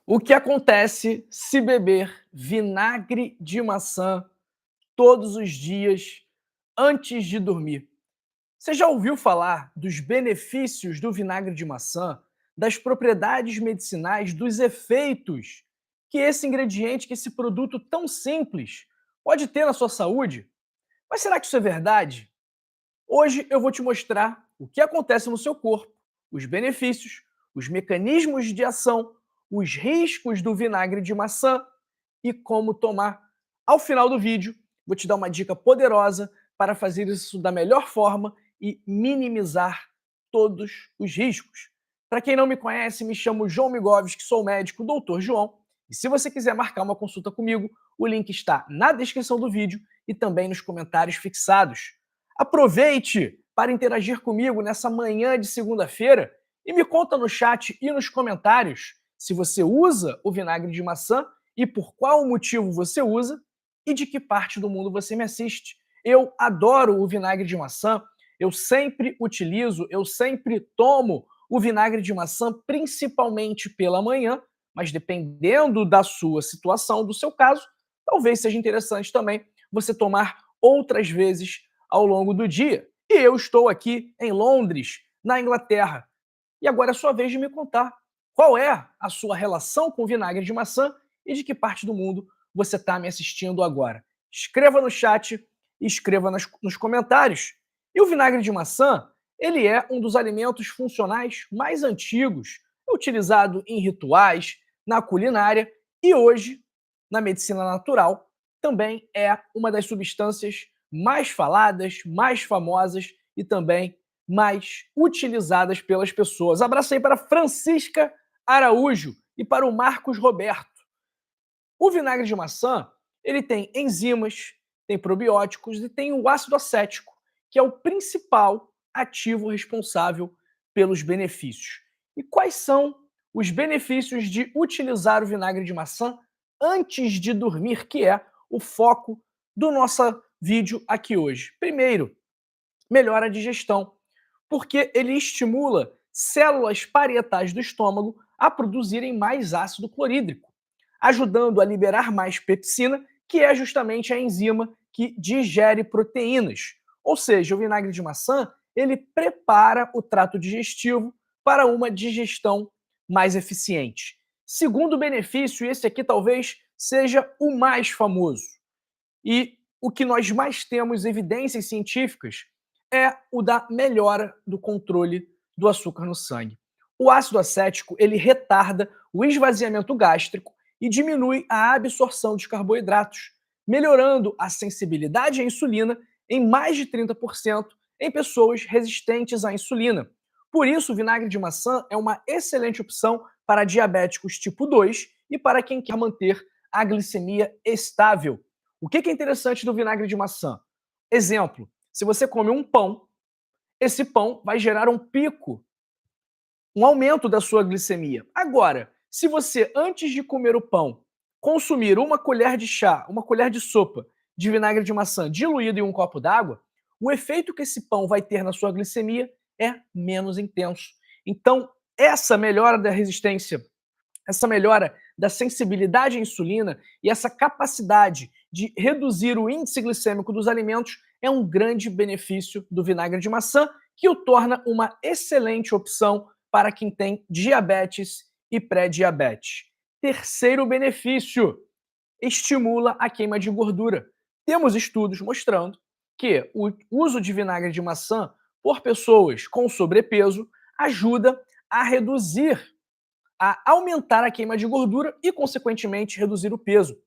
O que acontece se beber vinagre de maçã todos os dias antes de dormir? Você já ouviu falar dos benefícios do vinagre de maçã, das propriedades medicinais, dos efeitos que esse ingrediente, que esse produto tão simples pode ter na sua saúde? Mas será que isso é verdade? Hoje eu vou te mostrar o que acontece no seu corpo, os benefícios, os mecanismos de ação, os riscos do vinagre de maçã e como tomar. Ao final do vídeo, vou te dar uma dica poderosa para fazer isso da melhor forma e minimizar todos os riscos. Para quem não me conhece, me chamo João Migovski, sou médico, doutor João. E se você quiser marcar uma consulta comigo, o link está na descrição do vídeo e também nos comentários fixados. Aproveite para interagir comigo nessa manhã de segunda-feira e me conta no chat e nos comentários se você usa o vinagre de maçã e por qual motivo você usa e de que parte do mundo você me assiste. Eu adoro o vinagre de maçã, eu sempre utilizo, eu sempre tomo o vinagre de maçã, principalmente pela manhã, mas dependendo da sua situação, do seu caso, talvez seja interessante também você tomar outras vezes ao longo do dia. E eu estou aqui em Londres, na Inglaterra. E agora é a sua vez de me contar qual é a sua relação com vinagre de maçã e de que parte do mundo você está me assistindo agora. Escreva no chat e escreva nos comentários. E o vinagre de maçã, ele é um dos alimentos funcionais mais antigos, é utilizado em rituais, na culinária e hoje, na medicina natural, também é uma das substâncias mais faladas, mais famosas e também mais utilizadas pelas pessoas. Abraço aí para Francisca Araújo e para o Marcos Roberto. O vinagre de maçã, ele tem enzimas, tem probióticos e tem o ácido acético, que é o principal ativo responsável pelos benefícios. E quais são os benefícios de utilizar o vinagre de maçã antes de dormir, que é o foco do nosso vídeo aqui hoje? Primeiro, melhora a digestão, porque ele estimula células parietais do estômago a produzirem mais ácido clorídrico, ajudando a liberar mais pepsina, que é justamente a enzima que digere proteínas. Ou seja, o vinagre de maçã, ele prepara o trato digestivo para uma digestão mais eficiente. Segundo benefício, esse aqui talvez seja o mais famoso, e o que nós mais temos evidências científicas é o da melhora do controle do açúcar no sangue. O ácido acético, ele retarda o esvaziamento gástrico e diminui a absorção de carboidratos, melhorando a sensibilidade à insulina em mais de 30% em pessoas resistentes à insulina. Por isso, o vinagre de maçã é uma excelente opção para diabéticos tipo 2 e para quem quer manter a glicemia estável. O que é interessante do vinagre de maçã? Exemplo, se você come um pão, esse pão vai gerar um pico, um aumento da sua glicemia. Agora, se você, antes de comer o pão, consumir uma colher de chá, uma colher de sopa de vinagre de maçã diluído em um copo d'água, o efeito que esse pão vai ter na sua glicemia é menos intenso. Então, essa melhora da resistência, essa melhora da sensibilidade à insulina e essa capacidade de reduzir o índice glicêmico dos alimentos é um grande benefício do vinagre de maçã, que o torna uma excelente opção para quem tem diabetes e pré-diabetes. Terceiro benefício, estimula a queima de gordura. Temos estudos mostrando que o uso de vinagre de maçã por pessoas com sobrepeso ajuda a reduzir, a aumentar a queima de gordura e, consequentemente, reduzir o peso,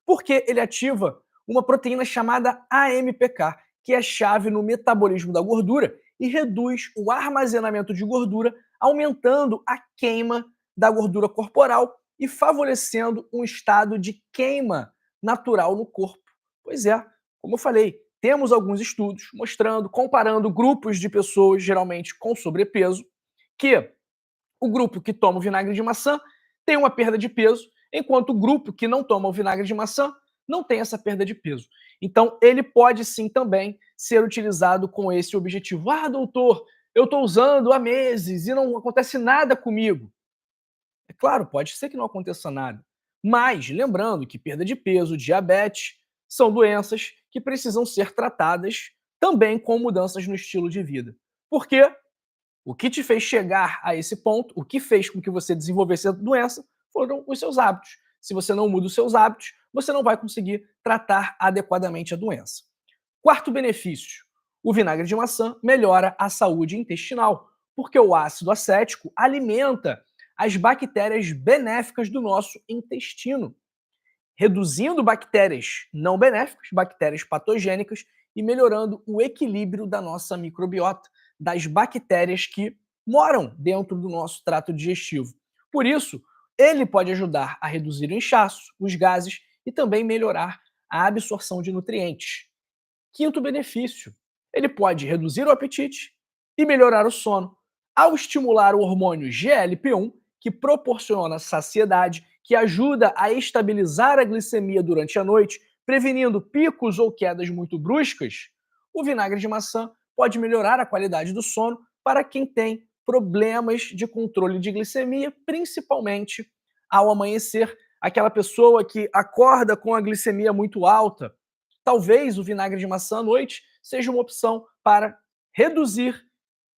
porque ele ativa uma proteína chamada AMPK, que é chave no metabolismo da gordura e reduz o armazenamento de gordura, aumentando a queima da gordura corporal e favorecendo um estado de queima natural no corpo. Pois é, como eu falei, temos alguns estudos mostrando, comparando grupos de pessoas, geralmente com sobrepeso, que o grupo que toma o vinagre de maçã tem uma perda de peso, enquanto o grupo que não toma o vinagre de maçã não tem essa perda de peso. Então, ele pode sim também ser utilizado com esse objetivo. Ah, doutor, eu estou usando há meses e não acontece nada comigo. É claro, pode ser que não aconteça nada. Mas lembrando que perda de peso, diabetes, são doenças que precisam ser tratadas também com mudanças no estilo de vida. Porque o que te fez chegar a esse ponto, o que fez com que você desenvolvesse a doença, foram os seus hábitos. Se você não muda os seus hábitos, você não vai conseguir tratar adequadamente a doença. Quarto benefício: o vinagre de maçã melhora a saúde intestinal, porque o ácido acético alimenta as bactérias benéficas do nosso intestino, reduzindo bactérias não benéficas, bactérias patogênicas, e melhorando o equilíbrio da nossa microbiota, das bactérias que moram dentro do nosso trato digestivo. Por isso, ele pode ajudar a reduzir o inchaço, os gases e também melhorar a absorção de nutrientes. Quinto benefício: ele pode reduzir o apetite e melhorar o sono, ao estimular o hormônio GLP-1, que proporciona saciedade, que ajuda a estabilizar a glicemia durante a noite, prevenindo picos ou quedas muito bruscas. O vinagre de maçã pode melhorar a qualidade do sono para quem tem problemas de controle de glicemia, principalmente ao amanhecer, aquela pessoa que acorda com a glicemia muito alta. Talvez o vinagre de maçã à noite seja uma opção para reduzir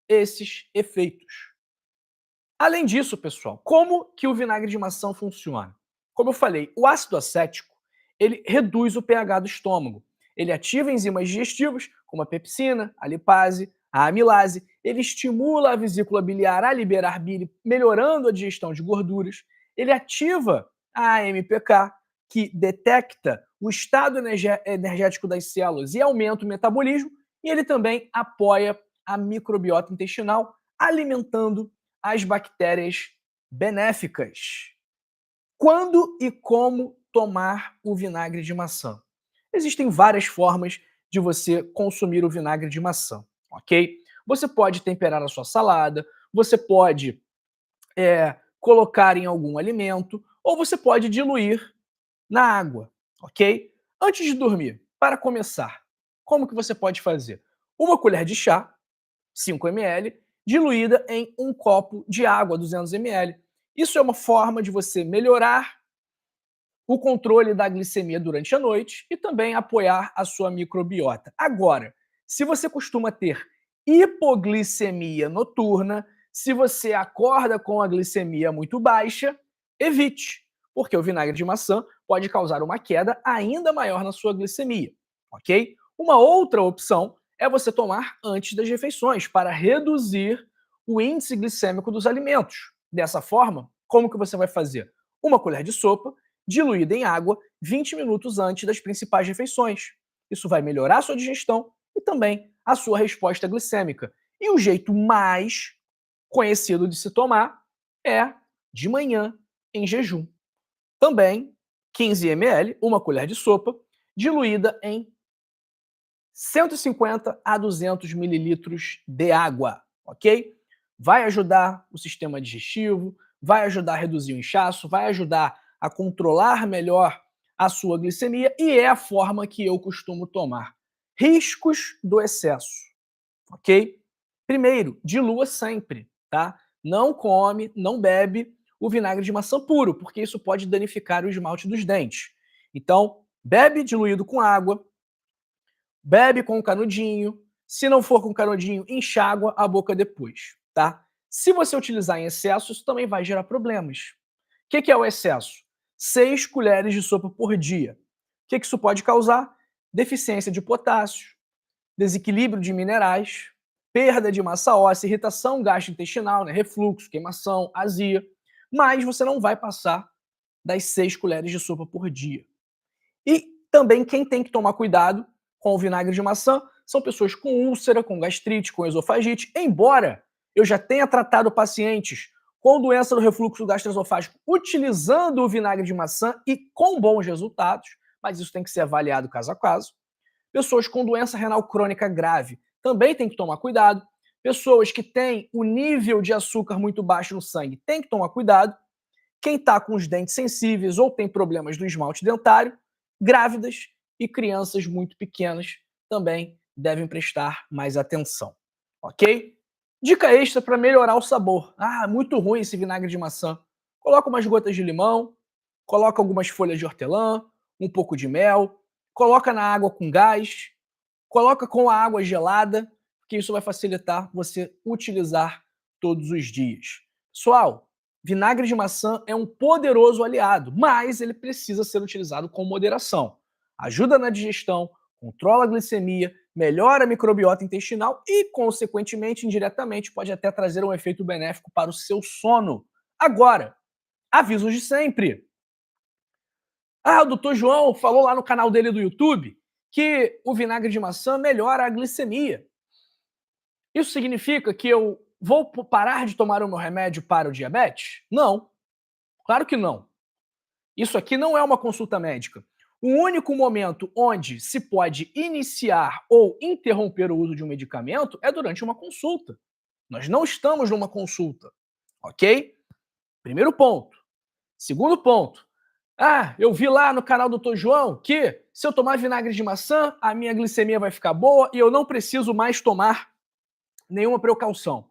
esses efeitos. Além disso, pessoal, como que o vinagre de maçã funciona? Como eu falei, o ácido acético, ele reduz o pH do estômago. Ele ativa enzimas digestivas, como a pepsina, a lipase, a amilase. Ele estimula a vesícula biliar a liberar bile, melhorando a digestão de gorduras. Ele ativa a AMPK, que detecta o estado energético das células e aumenta o metabolismo. E ele também apoia a microbiota intestinal, alimentando as bactérias benéficas. Quando e como tomar o vinagre de maçã? Existem várias formas de você consumir o vinagre de maçã, ok? Você pode temperar a sua salada, você pode colocar em algum alimento, ou você pode diluir na água, ok? Antes de dormir, para começar, como que você pode fazer? Uma colher de chá, 5 ml, diluída em um copo de água, 200 ml. Isso é uma forma de você melhorar o controle da glicemia durante a noite e também apoiar a sua microbiota. Agora, se você costuma ter hipoglicemia noturna, se você acorda com a glicemia muito baixa, evite, porque o vinagre de maçã pode causar uma queda ainda maior na sua glicemia, ok? Uma outra opção é você tomar antes das refeições para reduzir o índice glicêmico dos alimentos. Dessa forma, como que você vai fazer? Uma colher de sopa diluída em água 20 minutos antes das principais refeições. Isso vai melhorar a sua digestão e também a sua resposta glicêmica. E o jeito mais conhecido de se tomar é de manhã, em jejum. Também 15 ml, uma colher de sopa, diluída em 150 a 200 mililitros de água, ok? Vai ajudar o sistema digestivo, vai ajudar a reduzir o inchaço, vai ajudar a controlar melhor a sua glicemia e é a forma que eu costumo tomar. Riscos do excesso, ok? Primeiro, dilua sempre, tá? Não come, não bebe o vinagre de maçã puro, porque isso pode danificar o esmalte dos dentes. Então, bebe diluído com água, bebe com canudinho. Se não for com canudinho, enxágua a boca depois, tá? Se você utilizar em excesso, isso também vai gerar problemas. O que é o excesso? 6 colheres de sopa por dia. O que isso pode causar? Deficiência de potássio, desequilíbrio de minerais, perda de massa óssea, irritação gastrointestinal, né? Refluxo, queimação, azia. Mas você não vai passar das 6 colheres de sopa por dia. E também quem tem que tomar cuidado com o vinagre de maçã são pessoas com úlcera, com gastrite, com esofagite, embora eu já tenha tratado pacientes com doença do refluxo gastroesofágico utilizando o vinagre de maçã e com bons resultados, mas isso tem que ser avaliado caso a caso. Pessoas com doença renal crônica grave também tem que tomar cuidado. Pessoas que têm o nível de açúcar muito baixo no sangue tem que tomar cuidado. Quem está com os dentes sensíveis ou tem problemas do esmalte dentário, grávidas e crianças muito pequenas também devem prestar mais atenção, ok? Dica extra para melhorar o sabor. Ah, muito ruim esse vinagre de maçã. Coloca umas gotas de limão, coloca algumas folhas de hortelã, um pouco de mel, coloca na água com gás, coloca com a água gelada, que isso vai facilitar você utilizar todos os dias. Pessoal, vinagre de maçã é um poderoso aliado, mas ele precisa ser utilizado com moderação. Ajuda na digestão, controla a glicemia, melhora a microbiota intestinal e, consequentemente, indiretamente, pode até trazer um efeito benéfico para o seu sono. Agora, avisos de sempre. O doutor João falou lá no canal dele do YouTube que o vinagre de maçã melhora a glicemia. Isso significa que eu vou parar de tomar o meu remédio para o diabetes? Não, claro que não. Isso aqui não é uma consulta médica. O único momento onde se pode iniciar ou interromper o uso de um medicamento é durante uma consulta. Nós não estamos numa consulta, ok? Primeiro ponto. Segundo ponto. Eu vi lá no canal do Dr. João que se eu tomar vinagre de maçã, a minha glicemia vai ficar boa e eu não preciso mais tomar nenhuma precaução.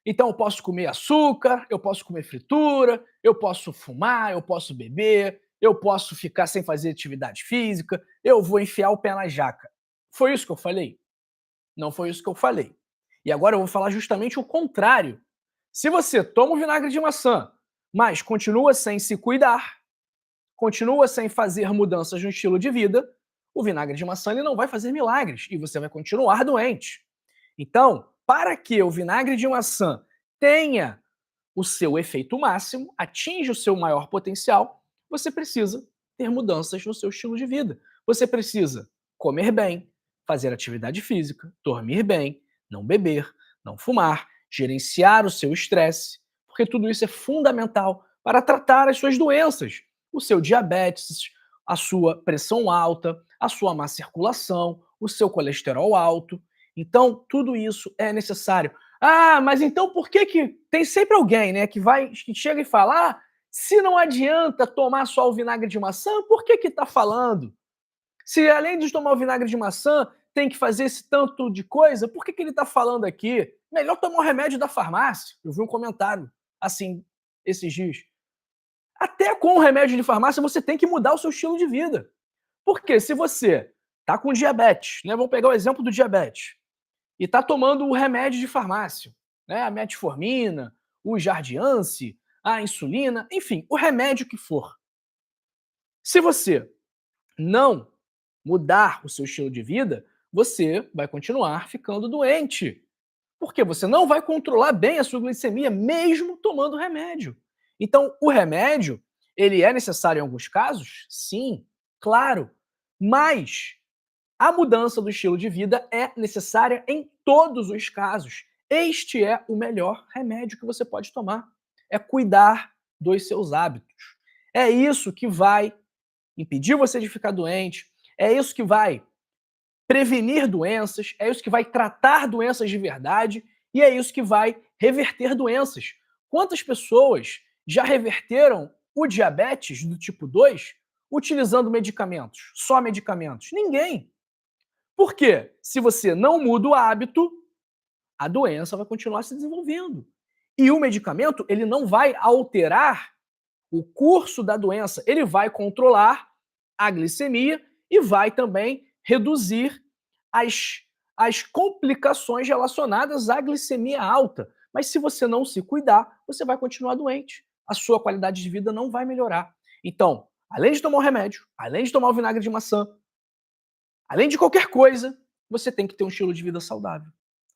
Então eu posso comer açúcar, eu posso comer fritura, eu posso fumar, eu posso beber, eu posso ficar sem fazer atividade física, eu vou enfiar o pé na jaca. Foi isso que eu falei? Não foi isso que eu falei. E agora eu vou falar justamente o contrário. Se você toma o vinagre de maçã, mas continua sem se cuidar, continua sem fazer mudanças no estilo de vida, o vinagre de maçã ele não vai fazer milagres e você vai continuar doente. Então, para que o vinagre de maçã tenha o seu efeito máximo, atinja o seu maior potencial, você precisa ter mudanças no seu estilo de vida. Você precisa comer bem, fazer atividade física, dormir bem, não beber, não fumar, gerenciar o seu estresse, porque tudo isso é fundamental para tratar as suas doenças, o seu diabetes, a sua pressão alta, a sua má circulação, o seu colesterol alto. Então, tudo isso é necessário. Mas então por que tem sempre alguém, né, que chega e fala: se não adianta tomar só o vinagre de maçã, por que tá falando? Se além de tomar o vinagre de maçã, tem que fazer esse tanto de coisa, por que ele tá falando aqui? Melhor tomar o remédio da farmácia. Eu vi um comentário assim esses dias. Até com o remédio de farmácia você tem que mudar o seu estilo de vida. Porque se você tá com diabetes, né, vamos pegar o exemplo do diabetes, e está tomando o remédio de farmácia, né, a metformina, o Jardiance, a insulina, enfim, o remédio que for. Se você não mudar o seu estilo de vida, você vai continuar ficando doente. Porque você não vai controlar bem a sua glicemia mesmo tomando remédio. Então, o remédio, ele é necessário em alguns casos? Sim, claro. Mas a mudança do estilo de vida é necessária em todos os casos. Este é o melhor remédio que você pode tomar. É cuidar dos seus hábitos. É isso que vai impedir você de ficar doente, é isso que vai prevenir doenças, é isso que vai tratar doenças de verdade e é isso que vai reverter doenças. Quantas pessoas já reverteram o diabetes do tipo 2 utilizando medicamentos, só medicamentos? Ninguém. Por quê? Se você não muda o hábito, a doença vai continuar se desenvolvendo. E o medicamento, ele não vai alterar o curso da doença, ele vai controlar a glicemia e vai também reduzir as complicações relacionadas à glicemia alta. Mas se você não se cuidar, você vai continuar doente. A sua qualidade de vida não vai melhorar. Então, além de tomar o remédio, além de tomar o vinagre de maçã, além de qualquer coisa, você tem que ter um estilo de vida saudável,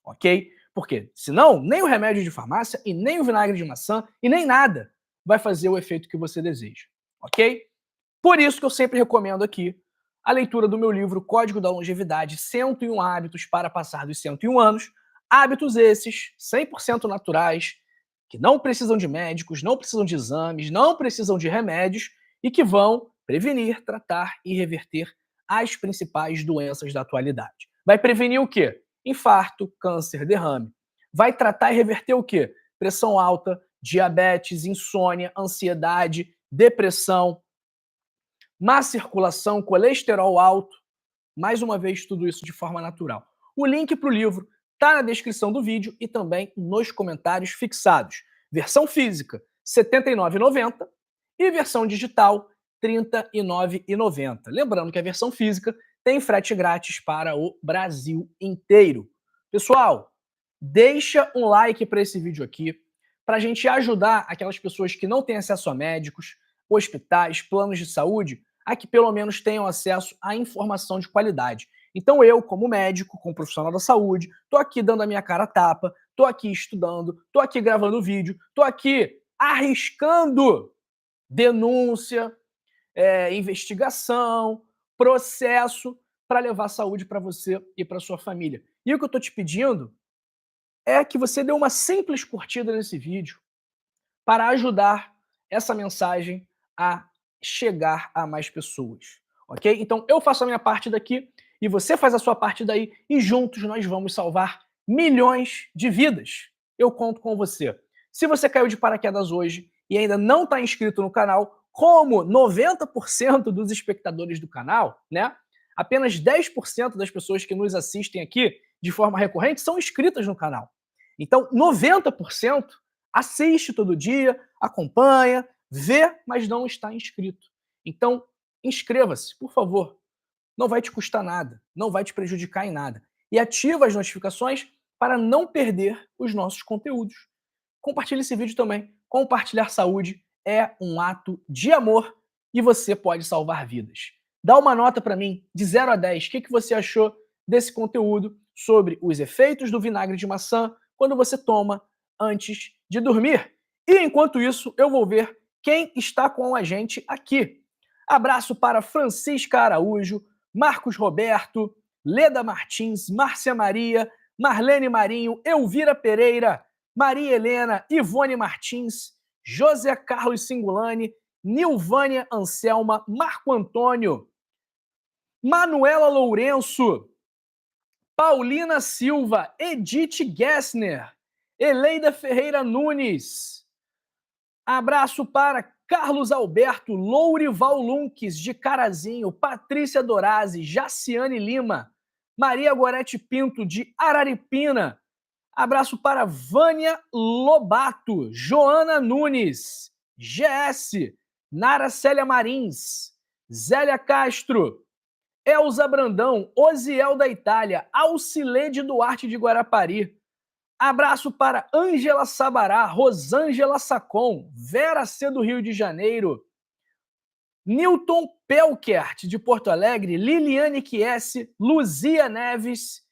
ok? Porque senão, nem o remédio de farmácia e nem o vinagre de maçã e nem nada vai fazer o efeito que você deseja, ok? Por isso que eu sempre recomendo aqui a leitura do meu livro Código da Longevidade, 101 Hábitos para Passar dos 101 Anos. Hábitos esses 100% naturais, que não precisam de médicos, não precisam de exames, não precisam de remédios e que vão prevenir, tratar e reverter as principais doenças da atualidade. Vai prevenir o quê? Infarto, câncer, derrame. Vai tratar e reverter o quê? Pressão alta, diabetes, insônia, ansiedade, depressão, má circulação, colesterol alto. Mais uma vez, tudo isso de forma natural. O link para o livro está na descrição do vídeo e também nos comentários fixados. Versão física, R$ 79,90 e versão digital R$ 39,90. Lembrando que a versão física tem frete grátis para o Brasil inteiro. Pessoal, deixa um like para esse vídeo aqui, para a gente ajudar aquelas pessoas que não têm acesso a médicos, hospitais, planos de saúde, a que pelo menos tenham acesso à informação de qualidade. Então eu, como médico, como profissional da saúde, estou aqui dando a minha cara a tapa, estou aqui estudando, estou aqui gravando vídeo, estou aqui arriscando denúncia, investigação, processo, para levar saúde para você e para sua família. E o que eu estou te pedindo é que você dê uma simples curtida nesse vídeo para ajudar essa mensagem a chegar a mais pessoas, ok? Então eu faço a minha parte daqui e você faz a sua parte daí e juntos nós vamos salvar milhões de vidas. Eu conto com você. Se você caiu de paraquedas hoje e ainda não está inscrito no canal, como 90% dos espectadores do canal, né? Apenas 10% das pessoas que nos assistem aqui de forma recorrente são inscritas no canal. Então, 90% assiste todo dia, acompanha, vê, mas não está inscrito. Então, inscreva-se, por favor. Não vai te custar nada, não vai te prejudicar em nada. E ativa as notificações para não perder os nossos conteúdos. Compartilhe esse vídeo também. Compartilhar saúde é um ato de amor e você pode salvar vidas. Dá uma nota para mim, de 0 a 10. O que você achou desse conteúdo sobre os efeitos do vinagre de maçã quando você toma antes de dormir? E enquanto isso, eu vou ver quem está com a gente aqui. Abraço para Francisca Araújo, Marcos Roberto, Leda Martins, Márcia Maria, Marlene Marinho, Elvira Pereira, Maria Helena, Ivone Martins, José Carlos Singulani, Nilvânia Anselma, Marco Antônio, Manuela Lourenço, Paulina Silva, Edith Gessner, Eleida Ferreira Nunes. Abraço para Carlos Alberto, Lourival Lunques, de Carazinho, Patrícia Dorazzi, Jaciane Lima, Maria Gorete Pinto, de Araripina. Abraço para Vânia Lobato, Joana Nunes, GS, Nara Célia Marins, Zélia Castro, Elza Brandão, Osiel da Itália, Alcilede Duarte de Guarapari. Abraço para Ângela Sabará, Rosângela Sacon, Vera C. do Rio de Janeiro, Newton Pelkert, de Porto Alegre, Liliane Chiesi, Luzia Neves,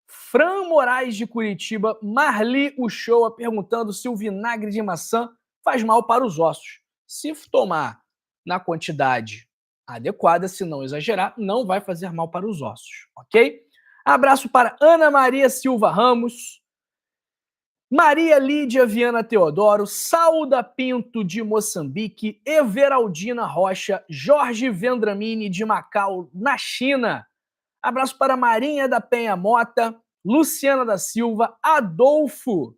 Fran Moraes, de Curitiba, Marli Uchoa, perguntando se o vinagre de maçã faz mal para os ossos. Se tomar na quantidade adequada, se não exagerar, não vai fazer mal para os ossos, ok? Abraço para Ana Maria Silva Ramos, Maria Lídia Viana Teodoro, Sauda Pinto, de Moçambique, Everaldina Rocha, Jorge Vendramini, de Macau, na China. Abraço para Marinha da Penha Mota, Luciana da Silva, Adolfo,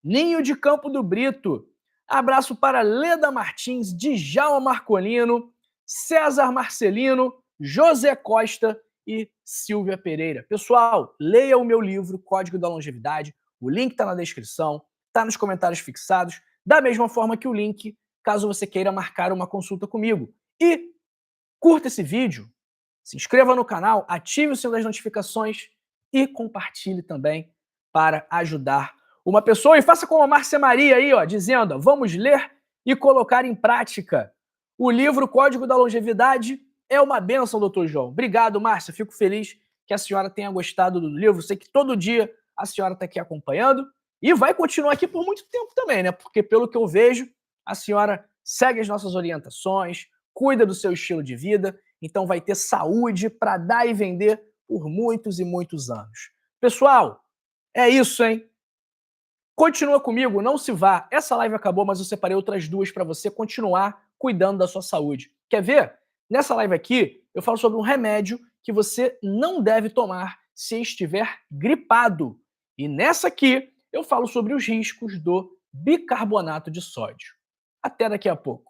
Ninho de Campo do Brito. Abraço para Leda Martins, Djalma Marcolino, César Marcelino, José Costa e Silvia Pereira. Pessoal, leia o meu livro Código da Longevidade. O link está na descrição, está nos comentários fixados, da mesma forma que o link, caso você queira marcar uma consulta comigo. E curta esse vídeo, se inscreva no canal, ative o sininho das notificações e compartilhe também para ajudar uma pessoa. E faça como a Márcia Maria aí, ó, dizendo, ó, vamos ler e colocar em prática. O livro Código da Longevidade é uma bênção, doutor João. Obrigado, Márcia. Fico feliz que a senhora tenha gostado do livro. Sei que todo dia a senhora está aqui acompanhando e vai continuar aqui por muito tempo também, né? Porque, pelo que eu vejo, a senhora segue as nossas orientações, cuida do seu estilo de vida, então vai ter saúde para dar e vender por muitos e muitos anos. Pessoal, é isso, hein? Continua comigo, não se vá. Essa live acabou, mas eu separei outras duas para você continuar cuidando da sua saúde. Quer ver? Nessa live aqui, eu falo sobre um remédio que você não deve tomar se estiver gripado. E nessa aqui, eu falo sobre os riscos do bicarbonato de sódio. Até daqui a pouco.